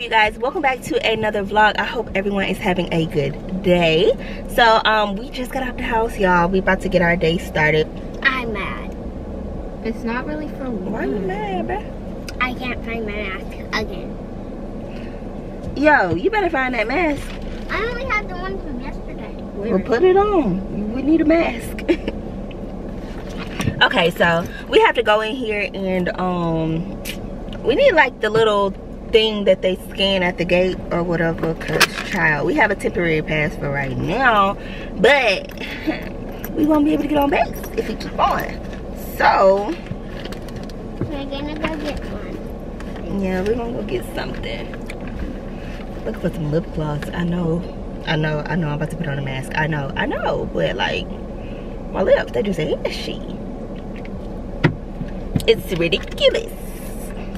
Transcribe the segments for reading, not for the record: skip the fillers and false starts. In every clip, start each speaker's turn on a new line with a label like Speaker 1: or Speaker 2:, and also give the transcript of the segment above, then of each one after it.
Speaker 1: you guys, welcome back to another vlog. I hope everyone is having a good day. So we just got out the house, y'all. We about to get our day started.
Speaker 2: I'm mad.
Speaker 3: It's not really for long.
Speaker 1: Why are you mad, bruh?
Speaker 2: I can't find my mask again.
Speaker 1: Yo, you better find that mask.
Speaker 2: I only had the one from yesterday.
Speaker 1: Well, put it on. We need a mask. Okay, so we have to go in here and we need like the little thing that they scan at the gate or whatever, cause child, we have a temporary pass for right now, but we won't be able to get on base if we keep on. So
Speaker 2: we're gonna go get one.
Speaker 1: Yeah, we're gonna go get something. Looking for some lip gloss. I know I'm about to put on a mask. I know, but like my lips, they just say itchy. It's ridiculous.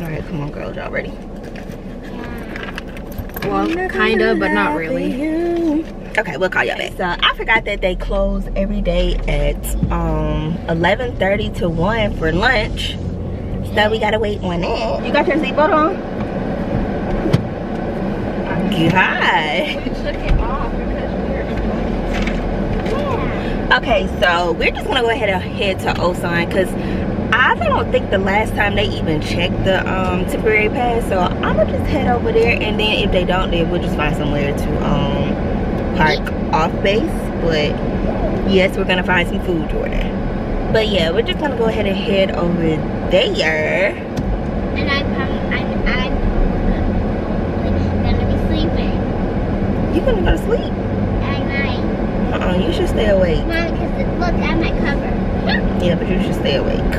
Speaker 1: All right, come on, girls, y'all ready?
Speaker 3: Well, kind of, but not really.
Speaker 1: Okay, we'll call y'all back. So I forgot that they close every day at 11:30 to 1 for lunch. So we gotta wait on it. You got your seatbelt on? God.
Speaker 3: We took it off because we're
Speaker 1: Okay, so we're just gonna go ahead and head to Osan because I don't think the last time they even checked the temporary pass. So I'm gonna just head over there, and then if they don't, then we'll just find somewhere to park off base. But yes, we're gonna find some food, Jordan. But yeah, we're just gonna go ahead and head over there.
Speaker 2: And I'm gonna be sleeping.
Speaker 1: You gonna go to sleep?
Speaker 2: At night.
Speaker 1: You should stay awake.
Speaker 2: Mom, because look at my cover.
Speaker 1: Yeah, but you should stay awake.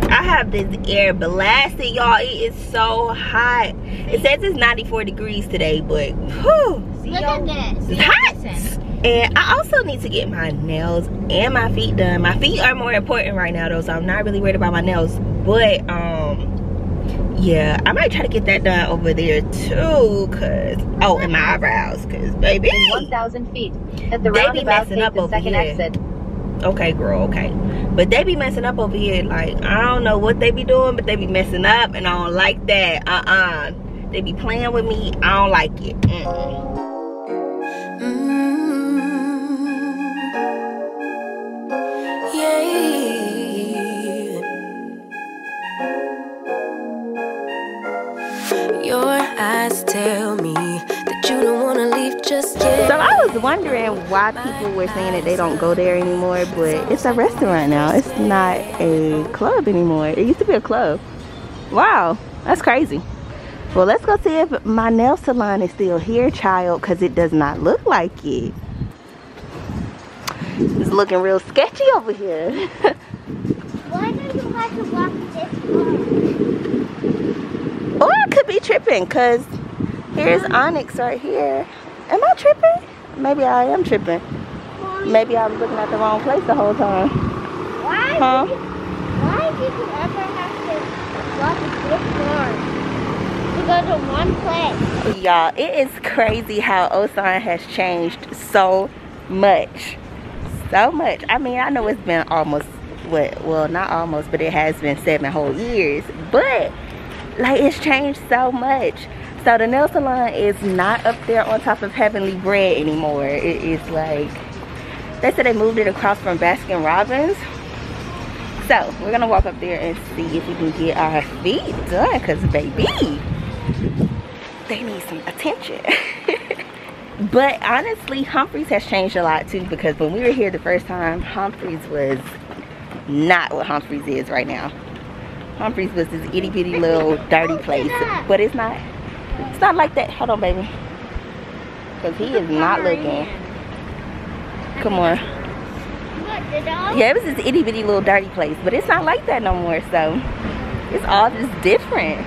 Speaker 1: I have this air blasted, y'all. It is so hot. It says it's 94 degrees today, but whew,
Speaker 2: Look at this.
Speaker 1: it's hot. And I also need to get my nails and my feet done. My feet are more important right now though, so I'm not really worried about my nails. But yeah, I might try to get that done over there too, cause and my eyebrows, cause baby,
Speaker 4: 1,000 feet at the
Speaker 1: they be
Speaker 4: roundabout,
Speaker 1: messing
Speaker 4: take
Speaker 1: up
Speaker 4: the
Speaker 1: over
Speaker 4: second
Speaker 1: here.
Speaker 4: exit.
Speaker 1: Okay, girl, okay. But they be messing up over here. Like, I don't know what they be doing, but they be messing up, and I don't like that. They be playing with me. I don't like it.
Speaker 5: Your eyes tell me that you don't want to leave just yet.
Speaker 1: So I was wondering why people were saying that they don't go there anymore, but it's a restaurant now. It's not a club anymore. It used to be a club. Wow, that's crazy. Well, let's go see if my nail salon is still here, child, because it does not look like it. It's looking real sketchy over here.
Speaker 2: Why don't you have to walk this far?
Speaker 1: Or I could be tripping, because here's Onyx right here. Am I tripping? Maybe I am tripping. Maybe I was looking at the wrong place the whole time.
Speaker 2: Why?
Speaker 1: Huh?
Speaker 2: Why did you ever have to walk this far to go to one place?
Speaker 1: Y'all, it is crazy how Osan has changed so much. So much. I mean, I know it's been almost, well, not almost, but it has been 7 whole years. But like, it's changed so much. So the nail salon is not up there on top of Heavenly Bread anymore. It is like, they said they moved it across from Baskin Robbins. So we're gonna walk up there and see if we can get our feet done, cause baby, they need some attention. But honestly, Humphreys has changed a lot too, because when we were here the first time, Humphreys was not what Humphreys is right now. Humphreys was this itty bitty little dirty place, but it's not like that. Hold on, baby, because he is not looking. Come on. Yeah, it was this itty bitty little dirty place, but it's not like that no more. So it's all just different.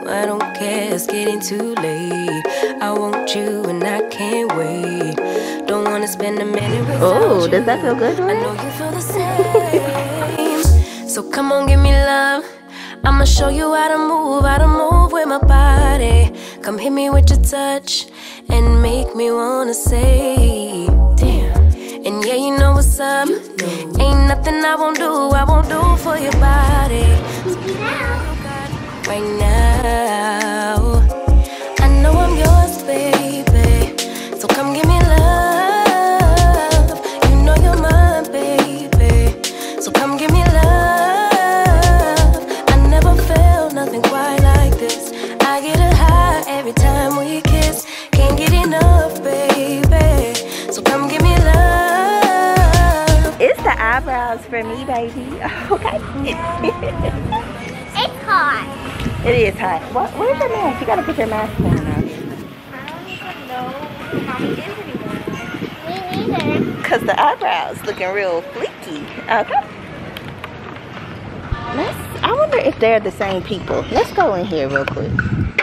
Speaker 5: I don't care, it's getting too late. I want you and I can't wait. Don't want to spend a minute without
Speaker 1: Oh,
Speaker 5: you.
Speaker 1: does that feel good,
Speaker 5: I
Speaker 1: right?
Speaker 5: know you feel the same. So come on, give me love. I'ma show you how to move with my body. Come hit me with your touch and make me wanna say, damn. And yeah, you know what's up. Ain't nothing I won't do for your body. Right now.
Speaker 1: for me, baby. Okay.
Speaker 2: It's hot.
Speaker 1: It is hot. Where's your mask? You gotta put your mask on now.
Speaker 3: I don't even know how it is anymore.
Speaker 2: Me neither.
Speaker 1: Cause the eyebrows looking real fleeky. Okay. I wonder if they're the same people. Let's go in here real quick.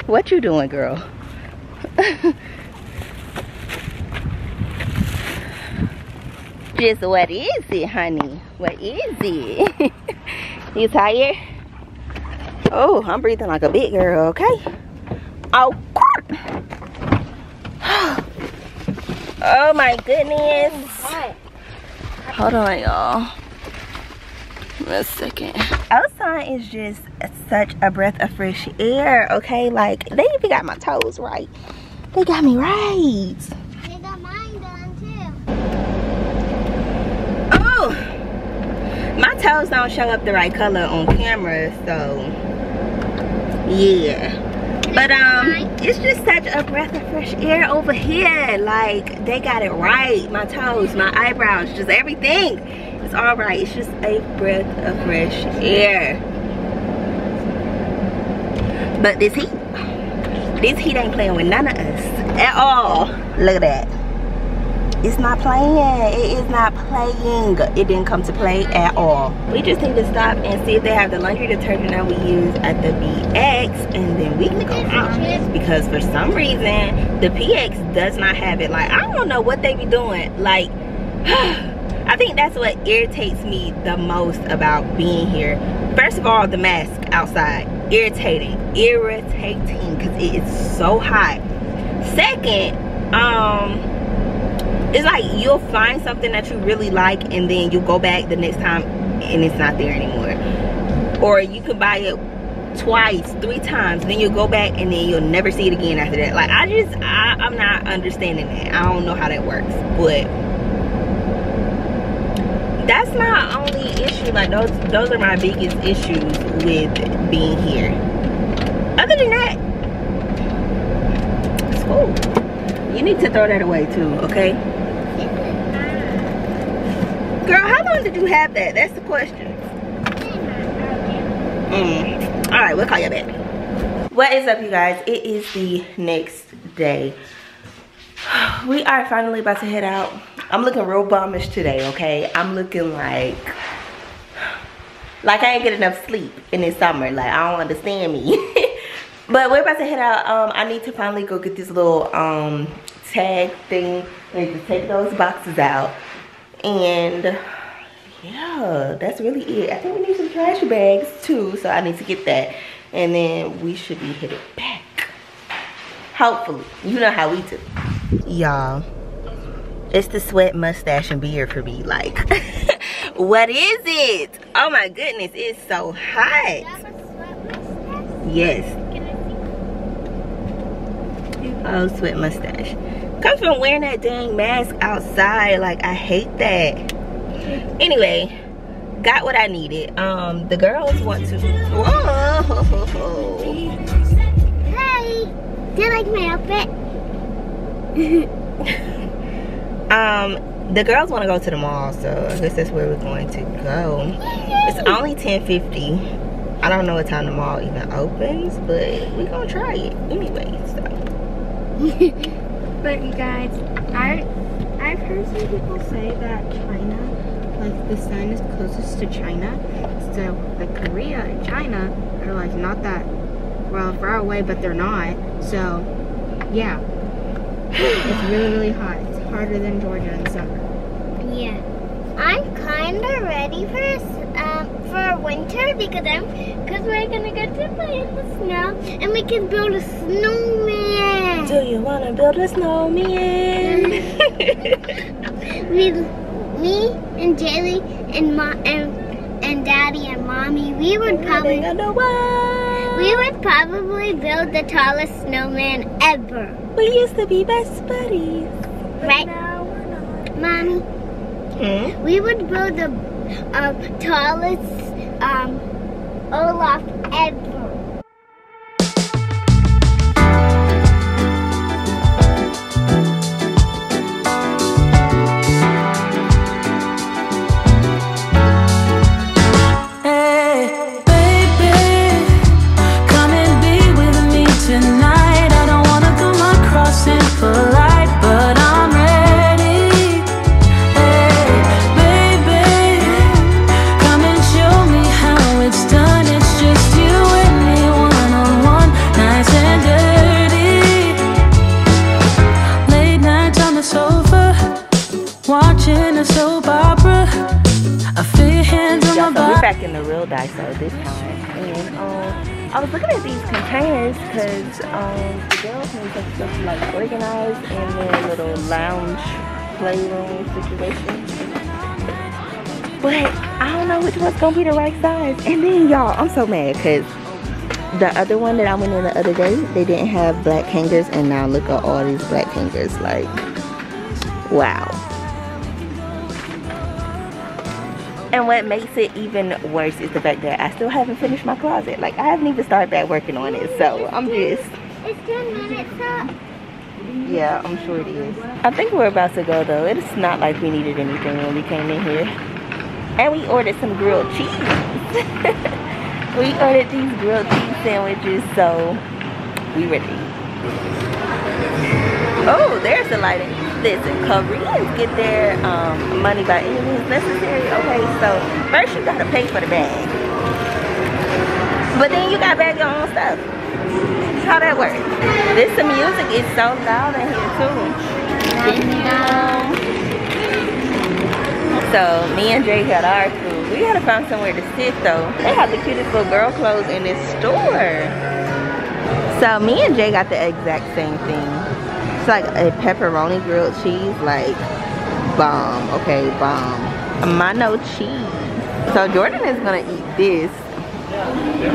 Speaker 1: What you doing, girl? Just what is it, honey? What is it? You tired? Oh, I'm breathing like a big girl, okay? Oh, oh my goodness. Hold on, y'all. A second. Outside is just such a breath of fresh air, okay? Like, they even got my toes right. They got me right.
Speaker 2: They got mine done too.
Speaker 1: Oh, my toes don't show up the right color on camera, so yeah. But it's just such a breath of fresh air over here. Like, they got it right. My toes, my eyebrows, just everything. It's all right. It's just a breath of fresh air. But this heat ain't playing with none of us at all. Look at that. It's not playing. It is not playing. It didn't come to play at all. We just need to stop and see if they have the laundry detergent that we use at the BX, and then we can go out. Because for some reason, the PX does not have it. Like, I don't know what they be doing. Like, I think that's what irritates me the most about being here. First of all, the mask outside. Irritating, because it is so hot. Second, it's like you'll find something that you really like, and then you'll go back the next time and it's not there anymore. Or you can buy it twice, 3 times, then you'll go back and then you'll never see it again after that. Like, I'm not understanding that. I don't know how that works, but that's my only issue. Like, those are my biggest issues with being here. Other than that, it's cool. You need to throw that away too, okay? Girl, how long did you have that? That's the question. All right, we'll call you back. What is up, you guys? It is the next day. We are finally about to head out. I'm looking real bummish today, okay? I'm looking like I ain't get enough sleep in this summer. Like, I don't understand me. But we're about to head out. I need to finally go get this little tag thing. I need to take those boxes out. And yeah, that's really it. I think we need some trash bags too, so I need to get that. And then we should be headed back. Hopefully. You know how we do. Y'all, it's the sweat, mustache, and beard for me. Like, what is it? Oh my goodness, it's so hot. Yes. Oh, sweat mustache. Comes from wearing that dang mask outside. Like, I hate that. Anyway, got what I needed. The girls want to. Whoa.
Speaker 2: Hey, do you like my outfit?
Speaker 1: The girls want to go to the mall, so I guess that's where we're going to go. It's only 10:50. I don't know what time the mall even opens, but we're gonna try it anyway. So.
Speaker 3: But you guys, I've heard some people say that China, like, the sun is closest to China, so like Korea and China are like not that well far away, but they're not. So yeah, it's really hot. It's harder than Georgia in summer.
Speaker 2: Yeah, I'm kind of ready for winter because we're gonna go to play in the snow and we can build a snowman.
Speaker 1: Do you wanna build a snowman?
Speaker 2: Me and Jaylee and Daddy and Mommy, we would probably build the tallest snowman ever.
Speaker 1: We used to be best buddies,
Speaker 2: right?
Speaker 1: Now we're not.
Speaker 2: Mommy, we would build the tallest Olaf ever.
Speaker 1: in the real Daiso this time. And I was looking at these containers because the girls need some stuff to like organize in their little lounge playroom situation. But I don't know which one's gonna be the right size. And then y'all, I'm so mad because the other one that I went in the other day, they didn't have black hangers, and now look at all these black hangers. Like, wow. And what makes it even worse is the fact that I still haven't finished my closet. Like, I haven't even started back working on it. So I'm just...
Speaker 2: It's 10 minutes up.
Speaker 1: Yeah, I'm sure it is. I think we're about to go though. It's not like we needed anything when we came in here. And we ordered some grilled cheese. We ordered these grilled cheese sandwiches, so we ready. Oh, there's the lighting. Listen, Koreans get their money by any means necessary. Okay, so first you gotta pay for the bag, but then you gotta bag your own stuff. How that works? This the music is so loud in here too. So me and Jay got our food. We gotta find somewhere to sit though. They have the cutest little girl clothes in this store. So me and Jay got the exact same thing. It's like a pepperoni grilled cheese, like bomb. Okay, bomb. Mono cheese. So Jordan is gonna eat this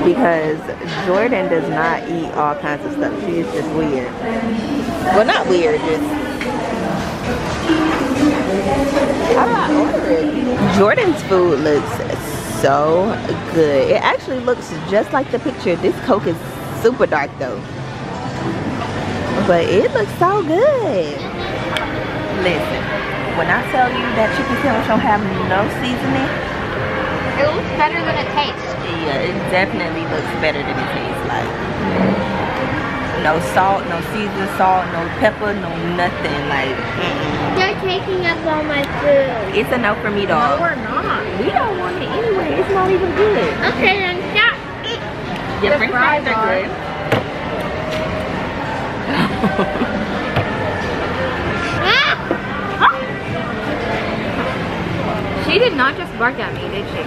Speaker 1: because Jordan does not eat all kinds of stuff. She is just weird. Well, not weird, just... How do I order it? Jordan's food looks so good. It actually looks just like the picture. This Coke is super dark though, but it looks so good. Listen, when I tell you that chicken sandwich don't have no seasoning,
Speaker 4: It looks better than it tastes.
Speaker 1: yeah, it definitely looks better than it tastes like. No salt, no seasoned salt, no pepper, no nothing. Like,
Speaker 2: They're taking up all my food.
Speaker 1: it's a no for me, dog.
Speaker 3: No, we're not.
Speaker 1: We don't want it anyway. It's not even good.
Speaker 2: Okay, then stop.
Speaker 1: Your french fries are good.
Speaker 3: She did not just bark at me, did she?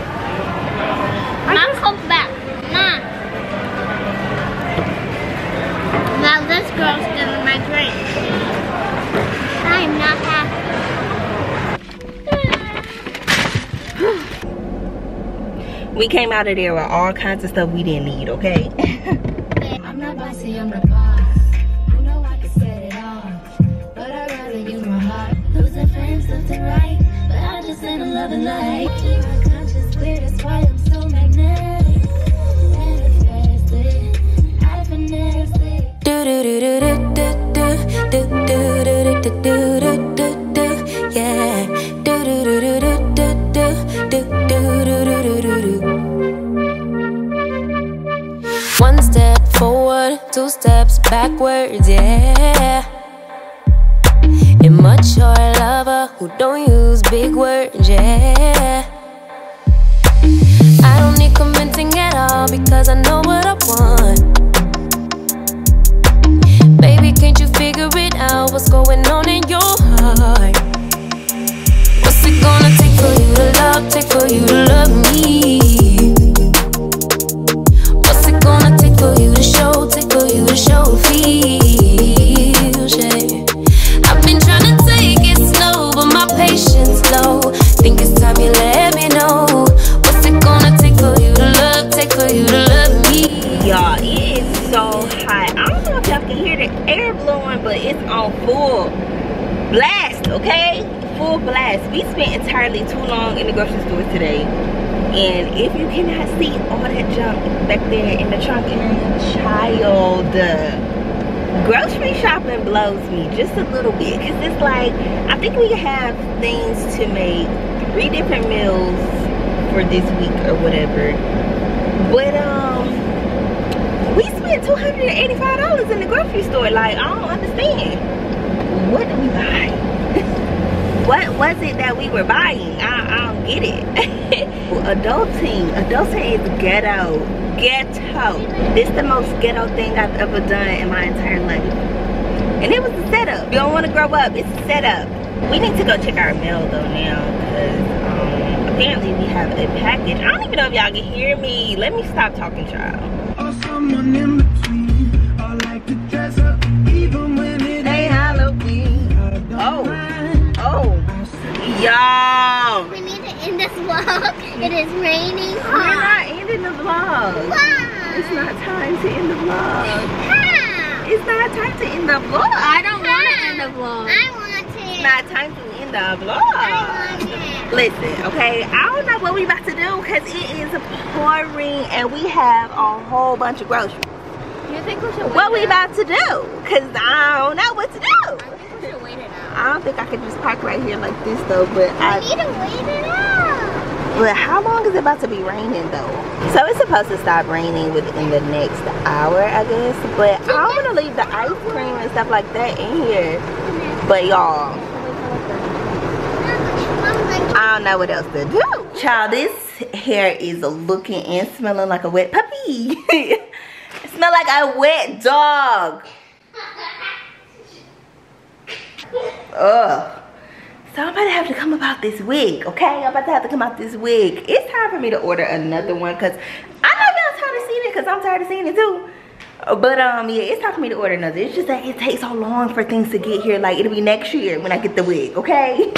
Speaker 2: Mom, come back. Mom. Now this girl's getting my drink. I am not happy.
Speaker 1: We came out of there with all kinds of stuff we didn't need, okay?
Speaker 5: I'm not bossy, I'm the boss. You know I can set it off, but I'd rather use my heart. Losing friends left and right, but I just ain't a loving life. My conscience clear, that's why I'm so magnetic. Manifested, I finesse it. Do do do do do do do do do do do do do, yeah. Do do do do do do do do do do do. One step forward, two steps backwards, yeah. Immature lover who don't use big words, yeah. I don't need convincing at all because I know what I want. Baby, can't you figure it out? What's going on in your heart? What's it gonna take for you to love, take for you to love me? What's it gonna take for you to show, take for you to show feels, yeah. I've been trying to take it slow, but my patience low. Think it's time you let me know. What's it gonna take for you to love, take for you to love me?
Speaker 1: Y'all, it is so hot. I don't know if y'all can hear the air blowing, but it's on full blast, okay? Full blast. We spent entirely too long in the grocery store today. And if you cannot see all that junk back there in the trunk area, child, grocery shopping blows me just a little bit. Because it's like, I think we have things to make 3 different meals for this week or whatever. But, we spent $285 in the grocery store. Like, I don't understand. What did we buy? What was it that we were buying? I don't get it. Adulting is ghetto. This is the most ghetto thing I've ever done in my entire life. And it was a setup. You don't want to grow up, it's a setup. We need to go check our mail though now, because apparently we have a package. I don't even know if y'all can hear me. Let me stop talking, child.
Speaker 6: Or someone in between. I like to dress up even when it ain't Halloween.
Speaker 1: Y'all.
Speaker 2: We need to end this vlog. It is raining
Speaker 1: We're
Speaker 2: hard.
Speaker 1: not ending the vlog.
Speaker 2: Wow.
Speaker 1: It's not time to end the vlog.
Speaker 2: How?
Speaker 1: It's not time to end the vlog.
Speaker 4: I don't want to end the vlog.
Speaker 2: I want to.
Speaker 1: It's not time to end the
Speaker 2: I
Speaker 1: vlog.
Speaker 2: want it.
Speaker 1: Listen, okay, I don't know what we about to do because it is pouring and we have a whole bunch of groceries.
Speaker 4: You think we should wait
Speaker 1: What we
Speaker 4: it out?
Speaker 1: about to do? Because I don't know what to do.
Speaker 4: I think we should wait it out.
Speaker 1: I don't think I could just park right here like this though, but
Speaker 2: We need to wait it out.
Speaker 1: But how long is it about to be raining though? So it's supposed to stop raining within the next hour, I guess. But I don't want to leave the ice cream and stuff like that in here. But y'all, I don't know what else to do. Child, this hair is looking and smelling like a wet puppy. It smells like a wet dog. Ugh. So I'm about to have to come about this wig, okay? I'm about to have to come out this wig. It's time for me to order another one because I know y'all tired of seeing it because I'm tired of seeing it too. But yeah, it's time for me to order another. It's just that it takes so long for things to get here. Like it'll be next year when I get the wig, okay?